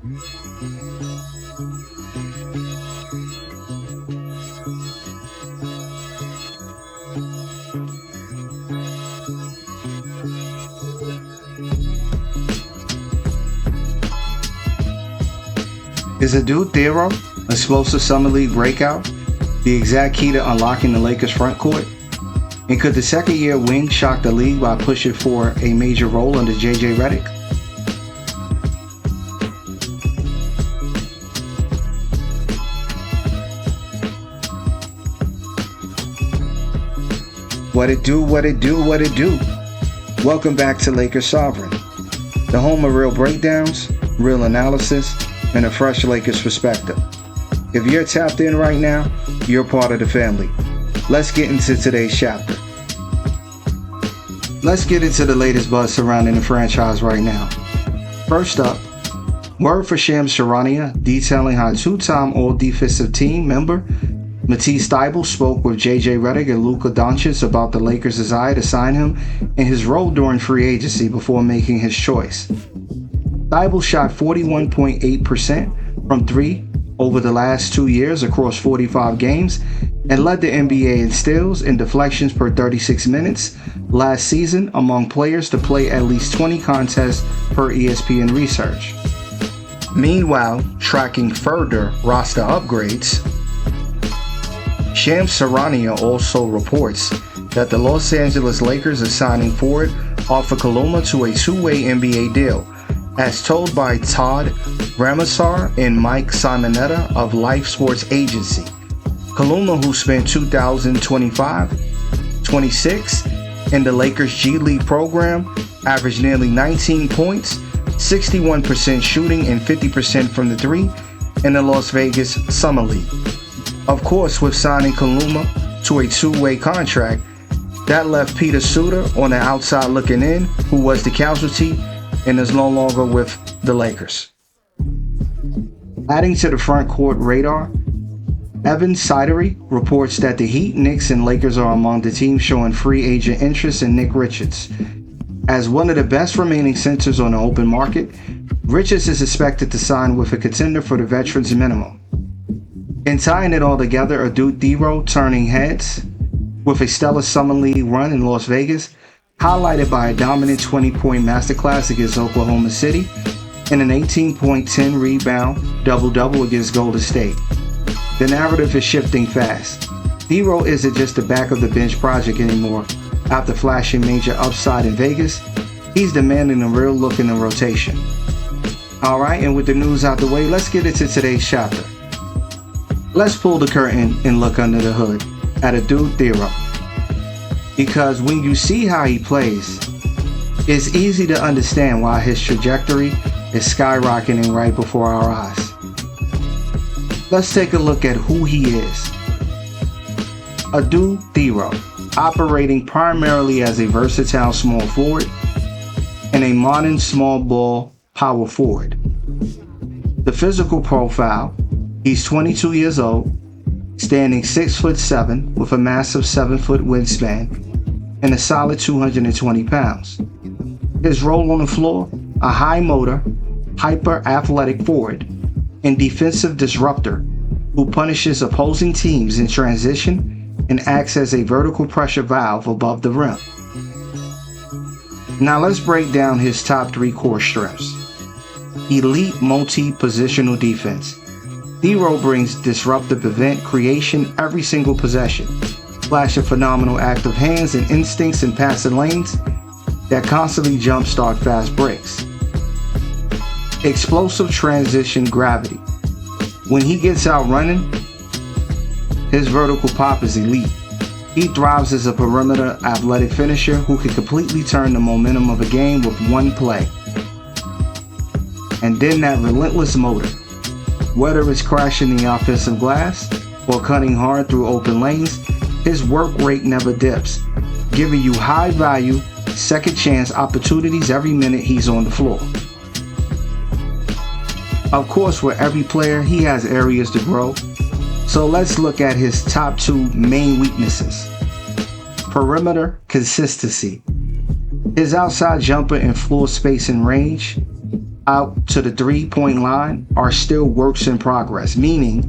Is Adou Thiero, explosive summer league breakout, the exact key to unlocking the Lakers' front court? And could the second-year wing shock the league by pushing for a major role under JJ Redick? What it do, what it do, what it do. Welcome back to Lakers Sovereign, the home of real breakdowns, real analysis, and a fresh Lakers perspective. If you're tapped in right now, you're part of the family. Let's get into today's chapter. Let's get into the latest buzz surrounding the franchise right now. First up, word for Shams Charania detailing how two-time All-Defensive Team member Matisse Thybulle spoke with JJ Redick and Luka Doncic about the Lakers' desire to sign him and his role during free agency before making his choice. Thybulle shot 41.8% from three over the last 2 years across 45 games and led the NBA in steals and deflections per 36 minutes last season among players to play at least 20 contests per ESPN research. Meanwhile, tracking further roster upgrades, Shams Charania also reports that the Los Angeles Lakers are signing forward Arthur Kaluma to a two-way NBA deal, as told by Todd Ramasar and Mike Simonetta of Life Sports Agency. Kaluma, who spent 2025-26 in the Lakers G League program, averaged nearly 19 points, 61% shooting, and 50% from the three in the Las Vegas Summer League. Of course, with signing Kaluma to a two-way contract, that left Peter Suter on the outside looking in, who was the casualty and is no longer with the Lakers. Adding to the front court radar, Evan Sidery reports that the Heat, Knicks, and Lakers are among the teams showing free agent interest in Nick Richards. As one of the best remaining centers on the open market, Richards is expected to sign with a contender for the veterans minimum. And tying it all together, Adou Thiero turning heads with a stellar summer league run in Las Vegas, highlighted by a dominant 20-point masterclass against Oklahoma City and an 18.10 rebound double-double against Golden State. The narrative is shifting fast. Thiero isn't just a back-of-the-bench project anymore. After flashing major upside in Vegas, he's demanding a real look in the rotation. Alright, and with the news out the way, let's get into today's chapter. Let's pull the curtain and look under the hood at Adou Thiero. Because when you see how he plays, it's easy to understand why his trajectory is skyrocketing right before our eyes. Let's take a look at who he is. Adou Thiero, operating primarily as a versatile small forward and a modern small ball power forward. The physical profile, he's 22 years old, standing 6'7" with a massive 7-foot wingspan and a solid 220 pounds. His role on the floor, a high motor, hyper-athletic forward and defensive disruptor who punishes opposing teams in transition and acts as a vertical pressure valve above the rim. Now let's break down his top three core strengths. Elite multi-positional defense. Thiero brings disruptive event creation every single possession, flashing phenomenal active hands and instincts in passing lanes that constantly jumpstart fast breaks. Explosive transition gravity. When he gets out running, his vertical pop is elite. He thrives as a perimeter athletic finisher who can completely turn the momentum of a game with one play. And then that relentless motor. Whether it's crashing the offensive glass or cutting hard through open lanes, his work rate never dips, giving you high value, second chance opportunities every minute he's on the floor. Of course, with every player, he has areas to grow. So let's look at his top two main weaknesses. Perimeter consistency. His outside jumper and floor spacing range out to the 3-point line are still works in progress, meaning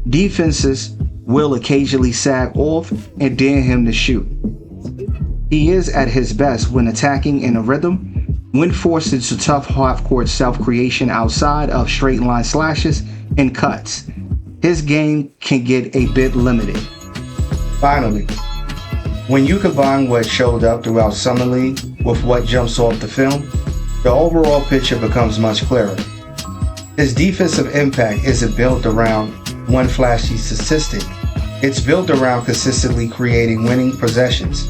defenses will occasionally sag off and dare him to shoot. He is at his best when attacking in a rhythm, when forced into tough half-court self-creation outside of straight-line slashes and cuts. His game can get a bit limited. Finally, when you combine what showed up throughout Summer League with what jumps off the film, the overall picture becomes much clearer. His defensive impact isn't built around one flashy statistic. It's built around consistently creating winning possessions.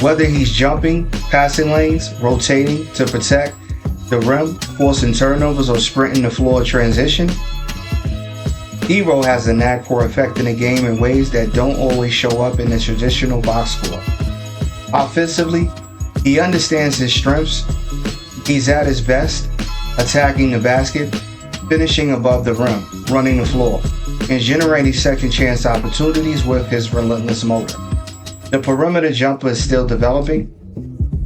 Whether he's jumping, passing lanes, rotating to protect the rim, forcing turnovers, or sprinting the floor transition, Thiero has a knack for affecting the game in ways that don't always show up in the traditional box score. Offensively, he understands his strengths. He's at his best, attacking the basket, finishing above the rim, running the floor, and generating second chance opportunities with his relentless motor. The perimeter jumper is still developing,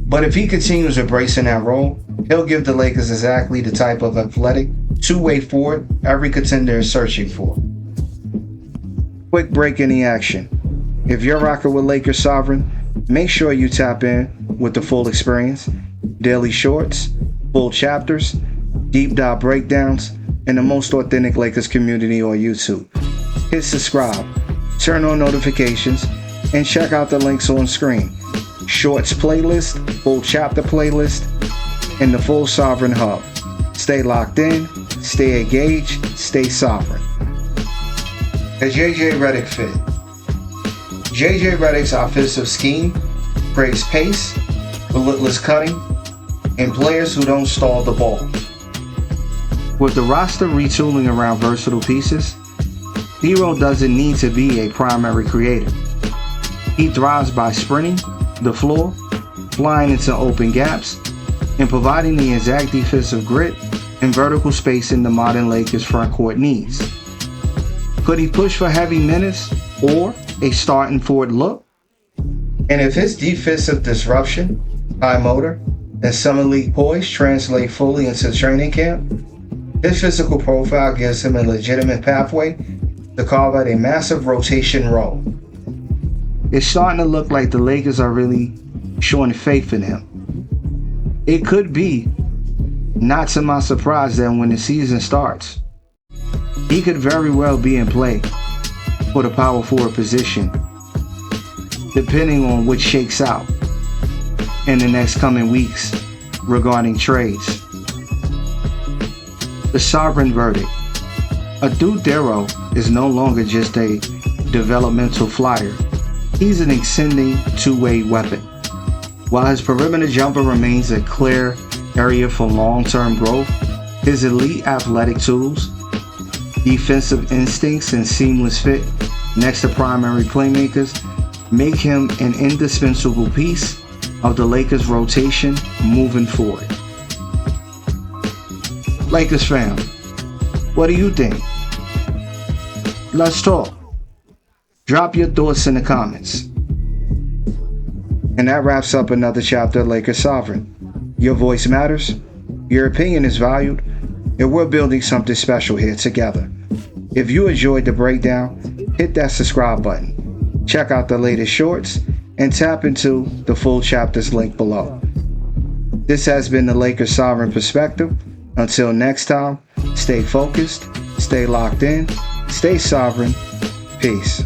but if he continues embracing that role, he'll give the Lakers exactly the type of athletic, two-way forward every contender is searching for. Quick break in the action. If you're rocking with Lakers Sovereign, make sure you tap in with the full experience, daily shorts, full chapters, deep dive breakdowns, and the most authentic Lakers community on YouTube. Hit subscribe, turn on notifications, and check out the links on screen. Shorts playlist, full chapter playlist, and the full Sovereign Hub. Stay locked in, stay engaged, stay sovereign. A JJ Redick fit. JJ Redick's offensive scheme creates pace, relentless cutting, and players who don't stall the ball. With the roster retooling around versatile pieces, Thiero doesn't need to be a primary creator. He thrives by sprinting the floor, flying into open gaps, and providing the exact defensive grit and vertical spacing the modern Lakers frontcourt needs. Could he push for heavy minutes or a starting forward look? And if his defensive disruption, high motor, and summer league poise translate fully into training camp, his physical profile gives him a legitimate pathway to carve out a massive rotation role. It's starting to look like the Lakers are really showing faith in him. It could be, not to my surprise, that when the season starts, he could very well be in play for the power forward position, depending on what shakes out in the next coming weeks regarding trades. The Sovereign verdict. Adou Thiero is no longer just a developmental flyer. He's an extending two-way weapon. While his perimeter jumper remains a clear area for long-term growth, his elite athletic tools, defensive instincts, and seamless fit next to primary playmakers make him an indispensable piece of the Lakers' rotation moving forward. Lakers fam, what do you think? Let's talk. Drop your thoughts in the comments. And that wraps up another chapter of Lakers Sovereign. Your voice matters, your opinion is valued, and we're building something special here together. If you enjoyed the breakdown, hit that subscribe button. Check out the latest shorts and tap into the full chapters link below. This has been the Lakers Sovereign Perspective. Until next time, stay focused, stay locked in, stay sovereign. Peace.